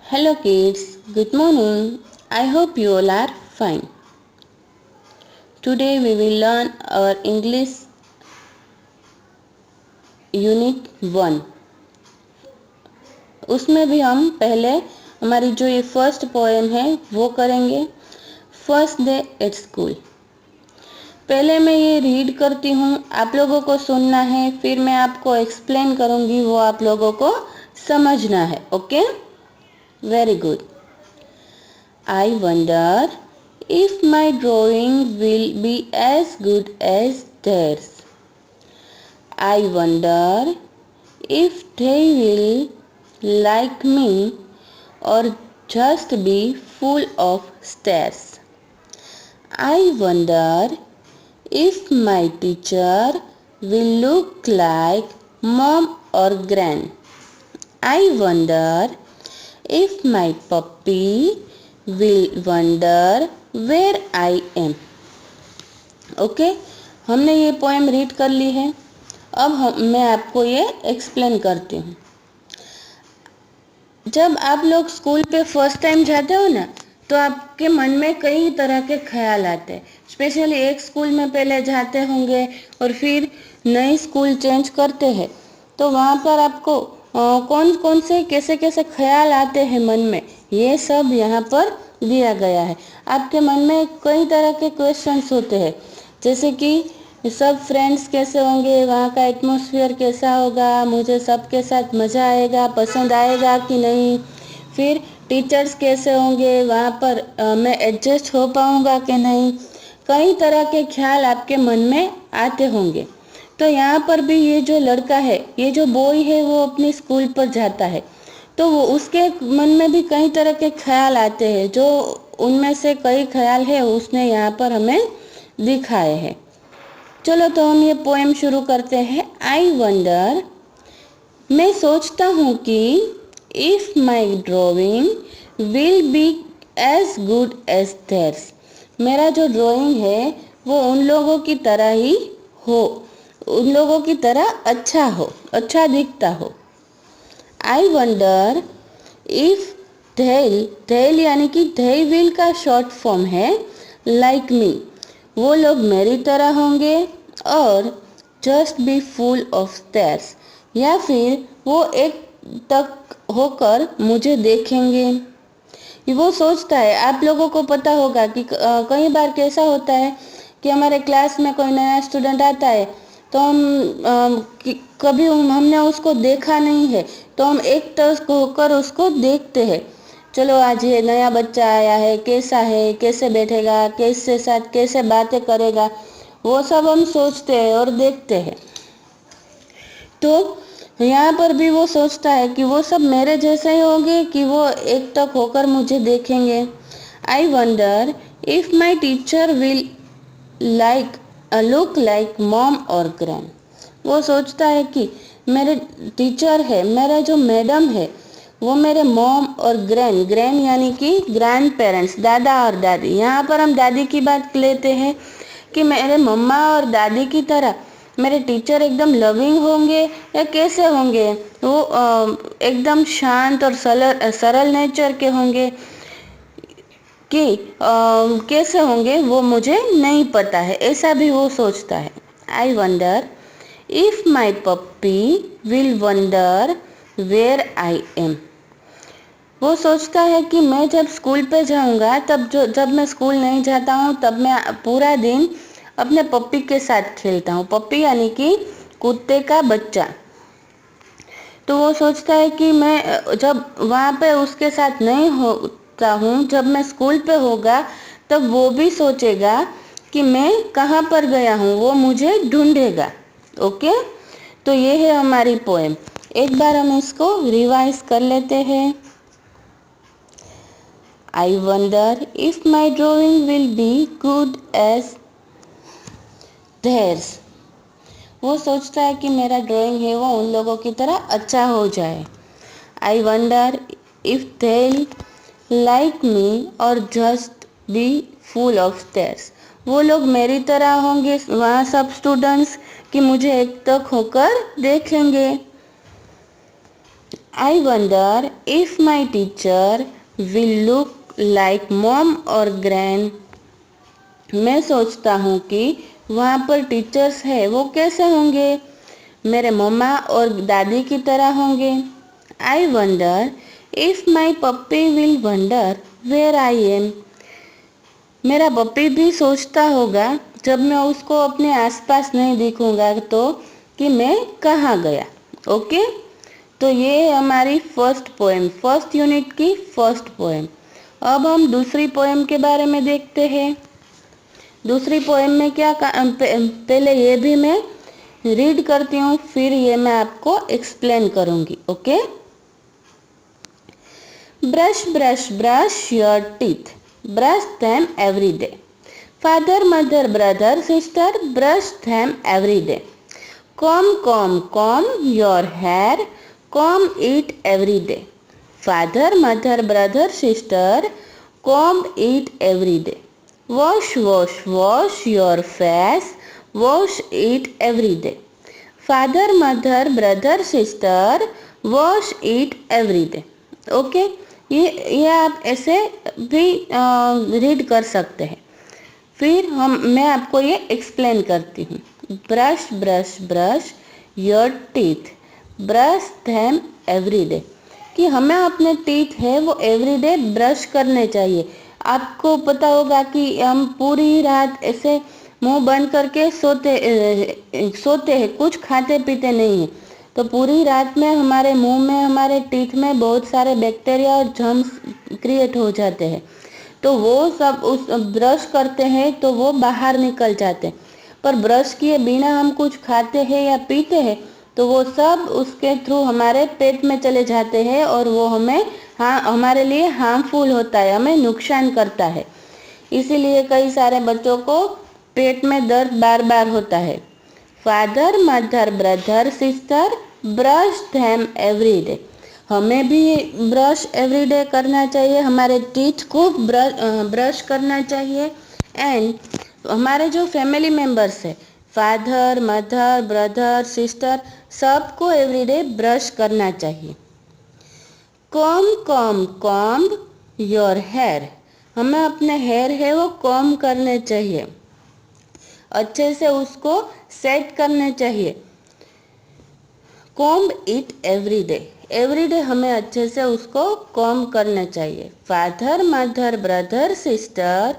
Hello kids, good morning. I hope you all are fine. Today we will learn our English Unit 1. उसमें भी हम पहले हमारी जो ये फर्स्ट पोएम है वो करेंगे, फर्स्ट डे एट स्कूल। पहले मैं ये रीड करती हूँ, आप लोगों को सुनना है, फिर मैं आपको एक्सप्लेन करूँगी, वो आप लोगों को समझना है। Okay, very good. I wonder if my drawing will be as good as theirs. I wonder if they will like me or just be full of stares. I wonder if my teacher will look like mom or gran. I wonder if my puppy will wonder where I am. Okay, हमने ये poem read कर ली है। अब मैं आपको ये explain करती हूँ। जब आप लोग स्कूल पे फर्स्ट टाइम जाते हो ना, तो आपके मन में कई तरह के ख्याल आते हैं। स्पेशली एक स्कूल में पहले जाते होंगे और फिर नई स्कूल चेंज करते हैं, तो वहाँ पर आपको कौन कौन से कैसे कैसे ख्याल आते हैं मन में, ये सब यहाँ पर दिया गया है। आपके मन में कई तरह के क्वेश्चंस होते हैं, जैसे कि सब फ्रेंड्स कैसे होंगे, वहाँ का एटमॉस्फेयर कैसा होगा, मुझे सबके साथ मज़ा आएगा, पसंद आएगा कि नहीं, फिर टीचर्स कैसे होंगे, वहाँ पर मैं एडजस्ट हो पाऊँगा कि नहीं। कई तरह के ख्याल आपके मन में आते होंगे। तो यहाँ पर भी ये जो लड़का है, ये जो बॉय है, वो अपनी स्कूल पर जाता है, तो वो उसके मन में भी कई तरह के ख्याल आते हैं। जो उनमें से कई ख्याल है उसने यहाँ पर हमें दिखाए हैं। चलो तो हम ये पोएम शुरू करते हैं। आई वंडर, मैं सोचता हूँ कि if my drawing will be as good as theirs, मेरा जो ड्राइंग है वो उन लोगों की तरह ही हो, उन लोगों की तरह अच्छा हो, अच्छा दिखता हो। आई वंडर इफ they'll यानी कि they will का शॉर्ट फॉर्म है like me, वो लोग मेरी तरह होंगे, और just be full of stairs, या फिर वो एक तक होकर मुझे देखेंगे। ये वो सोचता है। आप लोगों को पता होगा कि कई बार कैसा होता है कि हमारे क्लास में कोई नया स्टूडेंट आता है, तो कभी हमने उसको देखा नहीं है, तो हम एक टक होकर उसको देखते हैं। चलो आज ये नया बच्चा आया है, कैसा है, कैसे बैठेगा, कैसे साथ कैसे बातें करेगा, वो सब हम सोचते हैं और देखते हैं। तो यहाँ पर भी वो सोचता है कि वो सब मेरे जैसे ही होंगे कि वो एक टक होकर मुझे देखेंगे। आई wonder if my teacher will like look like mom और ग्रैंड, वो सोचता है कि मेरे टीचर है, मेरा जो मैडम है, वो मेरे मॉम और ग्रैंड यानी कि ग्रैंड पेरेंट्स, दादा और दादी। यहाँ पर हम दादी की बात लेते हैं कि मेरे मम्मा और दादी की तरह मेरे टीचर एकदम लविंग होंगे या कैसे होंगे, वो एकदम शांत और सरल नेचर के होंगे कि कैसे होंगे वो मुझे नहीं पता है, ऐसा भी वो सोचता है। I wonder if my puppy will wonder where I am, वो सोचता है कि मैं जब स्कूल पे जाऊंगा, जब मैं स्कूल नहीं जाता हूँ तब मैं पूरा दिन अपने पप्पी के साथ खेलता हूँ। पप्पी यानी कि कुत्ते का बच्चा। तो वो सोचता है कि मैं जब वहाँ पे उसके साथ नहीं होता हूँ, जब मैं स्कूल पे होगा, तब वो भी सोचेगा कि मैं कहाँ पर गया हूँ, वो मुझे ढूंढेगा। ओके, तो ये है हमारी पोएम। एक बार हम इसको रिवाइज कर लेते हैं। I wonder if my drawing will be good as theirs, वो सोचता है कि मेरा ड्राइंग है वो उन लोगों की तरह अच्छा हो जाए। I wonder if they'll like me or just be full of stares, वो लोग मेरी तरह होंगे वहाँ सब स्टूडेंट्स कि मुझे एक तक होकर देखेंगे। आई wonder if my teacher will look like mom और ग्रैंड। मैं सोचता हूँ कि वहाँ पर टीचर्स है वो कैसे होंगे, मेरे मम्मा और दादी की तरह होंगे। I wonder if my puppy will wonder where I am. मेरा पप्पी भी सोचता होगा जब मैं उसको अपने आसपास नहीं दिखूंगा तो कि मैं कहाँ गया। ओके, तो ये हमारी फर्स्ट पोएम, फर्स्ट यूनिट की फर्स्ट पोएम। अब हम दूसरी पोएम के बारे में देखते हैं। दूसरी पोएम में क्या पहले ये भी मैं रीड करती हूँ, फिर ये मैं आपको एक्सप्लेन करूँगी। Okay. Brush brush brush your teeth, brush them every day. Father, mother, brother, sister, brush them every day. Comb, comb, comb your hair, comb it every day. Father, mother, brother, sister, comb it every day. Wash, wash, wash your face, wash it every day. Father, mother, brother, sister, wash it every day. Okay, ये आप ऐसे भी read कर सकते हैं। फिर मैं आपको ये एक्सप्लेन करती हूँ। Brush brush brush your teeth, brush them every day, कि हमें अपने टीथ है वो एवरी डे ब्रश करने चाहिए। आपको पता होगा कि हम पूरी रात ऐसे मुंह बंद करके सोते हैं, कुछ खाते पीते नहीं हैं, तो पूरी रात में हमारे मुंह में, हमारे टीथ में बहुत सारे बैक्टीरिया और जर्म्स क्रिएट हो जाते हैं। तो वो सब उस ब्रश करते हैं तो वो बाहर निकल जाते हैं। पर ब्रश किए बिना हम कुछ खाते हैं या पीते हैं तो वो सब उसके थ्रू हमारे पेट में चले जाते हैं और वो हमारे लिए हार्मफुल होता है, हमें नुकसान करता है। इसीलिए कई सारे बच्चों को पेट में दर्द बार बार होता है। Father, mother, brother, sister, brush them every day. हमें भी ब्रश एवरी डे करना चाहिए, हमारे टीथ को ब्रश करना चाहिए। एंड हमारे जो फैमिली मेम्बर्स है, फादर, मदर, ब्रदर, सिस्टर, सबको एवरी डे ब्रश करना चाहिए। Comb comb comb your hair, हमें अपने हेयर है वो कॉम्ब करने चाहिए, अच्छे से उसको सेट करने चाहिए। Comb it every day, every day हमें अच्छे से उसको कॉम्ब करना चाहिए। Father, mother, brother, sister,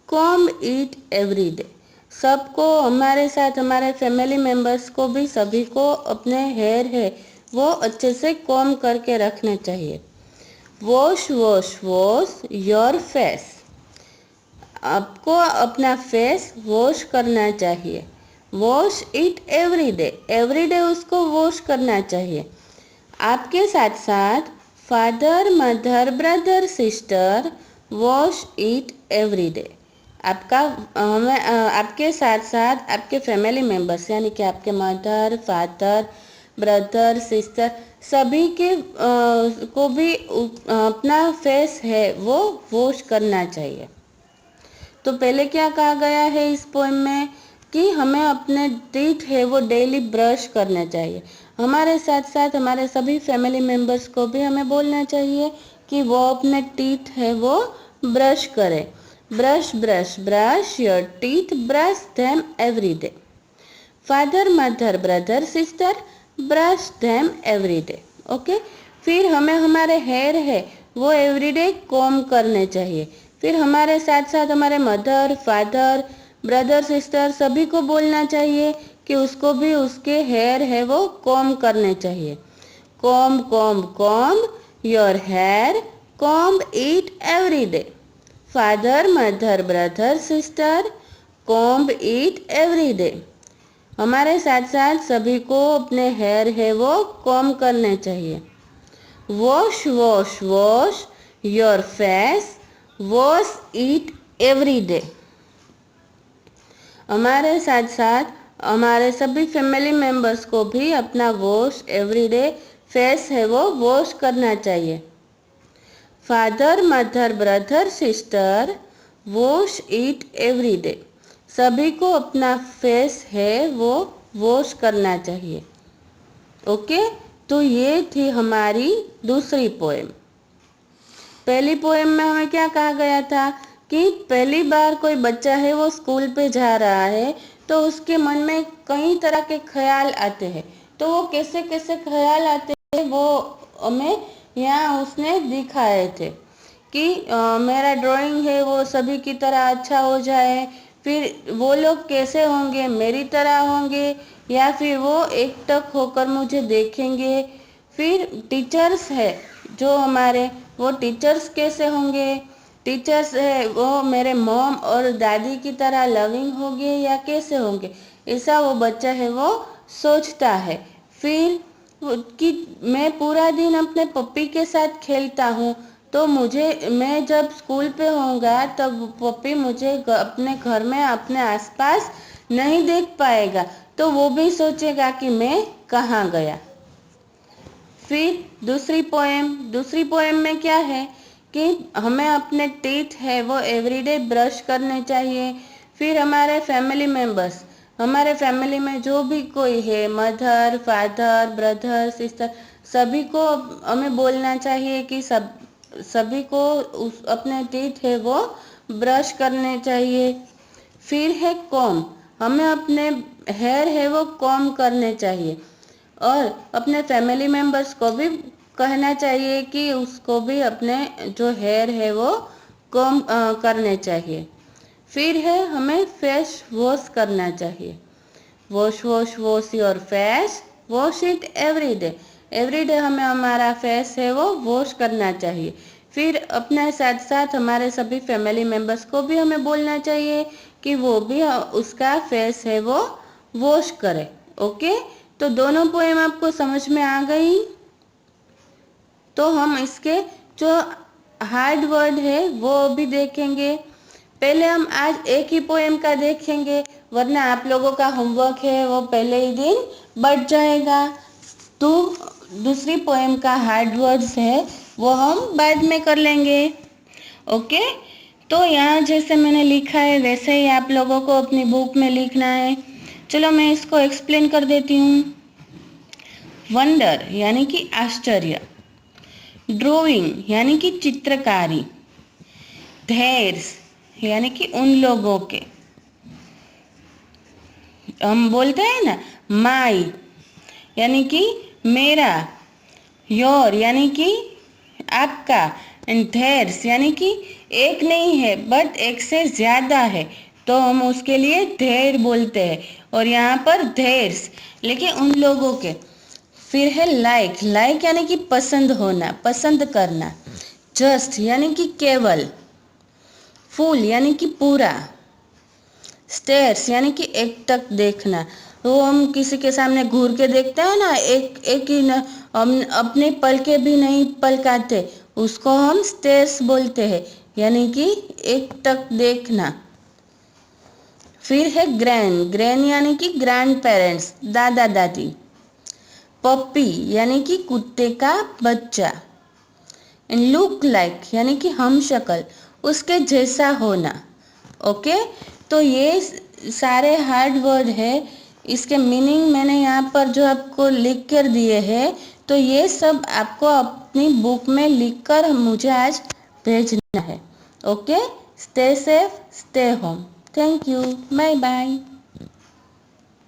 comb it every day. सबको, हमारे साथ हमारे फैमिली मेम्बर्स को भी, सभी को अपने हेयर है वो अच्छे से कॉम्ब करके रखना चाहिए। Wash wash wash your face, आपको अपना फेस वॉश करना चाहिए। Wash it every day, every day उसको वॉश करना चाहिए। आपके साथ साथ father, mother, brother, sister, wash it every day. आपके साथ साथ आपके फैमिली मेम्बर्स यानी कि आपके मदर, फादर, ब्रदर, सिस्टर, सभी के को भी अपना फेस है वो वॉश करना चाहिए। तो पहले क्या कहा गया है इस पोएम में कि हमें अपने टीथ है वो डेली ब्रश करना चाहिए। हमारे साथ साथ हमारे सभी फैमिली मेम्बर्स को भी हमें बोलना चाहिए कि वो अपने टीथ है वो ब्रश करें। Brush brush brush your teeth, brush them every day. Father, mother, brother, sister, brush them every day. Okay, फिर हमें हमारे हेयर है वो एवरीडे कॉम्ब करने चाहिए। फिर हमारे साथ साथ हमारे मदर, फादर, ब्रदर, सिस्टर सभी को बोलना चाहिए कि उसको भी उसके हेयर है वो कॉम्ब करने चाहिए। Comb comb comb your hair, comb it every day. Father, mother, brother, sister, comb it every day. हमारे साथ साथ सभी को अपने हेयर है वो कॉम्ब करने चाहिए। Wash wash wash your face, wash it every day. हमारे साथ साथ हमारे सभी फैमिली मेम्बर्स को भी अपना वॉश एवरी डे फेस है वो वॉश करना चाहिए। Father, mother, brother, sister, wash it every day. सभी को अपना फेस है वो वॉश करना चाहिए। ओके, तो ये थी हमारी दूसरी पोएम। पहली पोएम में हमें क्या कहा गया था कि पहली बार कोई बच्चा है वो स्कूल पे जा रहा है तो उसके मन में कई तरह के ख्याल आते हैं। तो वो कैसे कैसे ख्याल आते हैं वो हमें यहाँ उसने दिखाए थे कि मेरा ड्राइंग है वो सभी की तरह अच्छा हो जाए, फिर वो लोग कैसे होंगे, मेरी तरह होंगे या फिर वो एकटक होकर मुझे देखेंगे, फिर टीचर्स है जो हमारे वो टीचर्स कैसे होंगे, टीचर्स है वो मेरे मॉम और दादी की तरह लविंग होंगे या कैसे होंगे, ऐसा वो बच्चा है वो सोचता है। फिर कि मैं पूरा दिन अपने पप्पी के साथ खेलता हूँ तो मुझे मैं जब स्कूल पे होऊंगा तब पप्पी मुझे अपने घर में अपने आसपास नहीं देख पाएगा तो वो भी सोचेगा कि मैं कहाँ गया। फिर दूसरी पोएम में क्या है कि हमें अपने टीथ है वो एवरीडे ब्रश करने चाहिए। फिर हमारे फैमिली में जो भी कोई है, मदर फादर ब्रदर सिस्टर, सभी को हमें बोलना चाहिए कि सभी को अपने टीथ है वो ब्रश करने चाहिए। फिर है कॉम, हमें अपने हेयर है वो कॉम करने चाहिए और अपने फैमिली मेंबर्स को भी कहना चाहिए कि उसको भी अपने जो हेयर है वो कॉम करने चाहिए। फिर है हमें फेस वॉश करना चाहिए। Wash your face, wash it every day हमें हमारा फेस है वो वॉश करना चाहिए। फिर अपने साथ साथ हमारे सभी फैमिली मेंबर्स को भी हमें बोलना चाहिए कि वो भी उसका फेस है वो वॉश करे। ओके, तो दोनों पोएम आपको समझ में आ गई। तो हम इसके जो हार्ड वर्ड है वो भी देखेंगे। पहले हम आज एक ही पोएम का देखेंगे वरना आप लोगों का होमवर्क है वो पहले ही दिन बढ़ जाएगा। तो दूसरी पोएम का हार्ड वर्ड्स है वो हम बाद में कर लेंगे। ओके, तो यहाँ जैसे मैंने लिखा है वैसे ही आप लोगों को अपनी बुक में लिखना है। चलो मैं इसको एक्सप्लेन कर देती हूँ। वंडर यानी कि आश्चर्य, ड्राइंग यानी कि चित्रकारी, धैर्य यानी कि उन लोगों के, हम बोलते हैं ना माई यानी कि मेरा, योर यानी कि आपका, एंड धैर्य यानी कि एक नहीं है बट एक से ज्यादा है तो हम उसके लिए धैर्य बोलते हैं और यहाँ पर धैर्य लेकिन उन लोगों के। फिर है लाइक यानी कि पसंद होना, पसंद करना, जस्ट यानी कि केवल, फुल यानी कि पूरा, स्टेयर्स यानी कि एकटक देखना। वो हम किसी के सामने घूर के देखते हैं ना, एक एक ही न, हम अपने पलके भी नहीं पलकाते, उसको हम स्टेयर्स बोलते हैं यानी कि एकटक देखना। फिर है ग्रैन यानी कि ग्रैंड पेरेंट्स, दादा दादी, पप्पी यानी कि कुत्ते का बच्चा, एंड लुक लाइक यानी कि हम शक्ल, उसके जैसा होना। ओके, तो ये सारे हार्ड वर्ड है, इसके मीनिंग मैंने यहाँ पर जो आपको लिख कर दिए हैं तो ये सब आपको अपनी बुक में लिखकर मुझे आज भेजना है। Okay, stay safe, stay home. Thank you, bye bye.